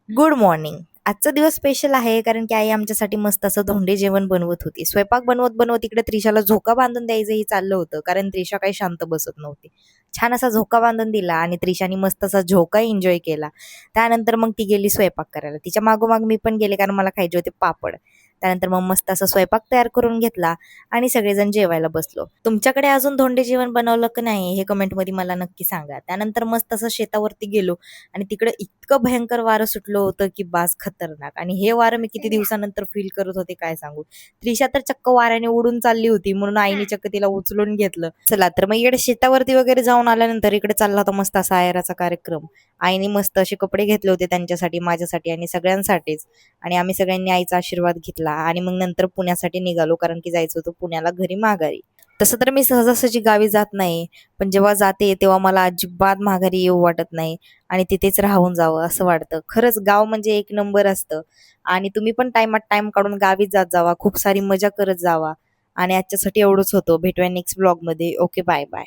Good morning. आजचा दिवस special आहे कारण की आई आमच्यासाठी मस्त असं धोंडे जेवण बनवत होती. स्वयंपाक बनवत बनवत इकडे त्रिशाला झोका बांधून द्यायचं हे चाललं होतं कारण त्रिशा काही शांत बसत नव्हती. छान असा झोका बांधून दिला आणि त्रिशाने मस्त असा झोका एन्जॉय केला. त्यानंतर मग ती गेली स्वयंपाक करायला. तिच्या मागोमाग मी पण गेले कारण मला खायचे होते पापड. त्यानंतर मग मस्त असा स्वयंपाक तयार करून घेतला आणि सगळेजण जेवायला बसलो. तुमच्याकडे अजून धोंडे जेवण बनवलं की नाही हे कमेंटमध्ये मला नक्की सांगा. त्यानंतर मस्त असं शेतावरती गेलो आणि तिकडे इतकं भयंकर वारं सुटलं होतं की बास खतरनाक. आणि हे वारं मी किती दिवसानंतर फील करत होते काय सांगू. त्रिशा तर चक्क वाऱ्याने उडून चालली होती म्हणून आईने चक्क तिला उचलून घेतलं. चला तर मग इकडे शेतावरती वगैरे जाऊन आल्यानंतर इकडे चालला होता मस्त असा आहेराचा कार्यक्रम. आईने मस्त असे कपडे घेतले होते त्यांच्यासाठी, माझ्यासाठी आणि सगळ्यांसाठीच. आणि आम्ही सगळ्यांनी आईचा आशीर्वाद घेतला आणि मग नंतर पुण्यासाठी निघालो कारण की जायचं होतं पुण्याला घरी माघारी. तसं तर मी सहजासहजी गावी जात नाही, पण जेव्हा जाते तेव्हा मला अजिबात माघारी येऊ वाटत नाही आणि तिथेच राहून जावं असं वाटतं. खरंच गाव म्हणजे एक नंबर असतं आणि तुम्ही पण टाइमात टाइम काढून गावीच जात जावा, खूप सारी मजा करत जावा. आणि आजच्यासाठी एवढंच होतं. भेटूया नेक्स्ट ब्लॉगमध्ये. Okay, bye bye.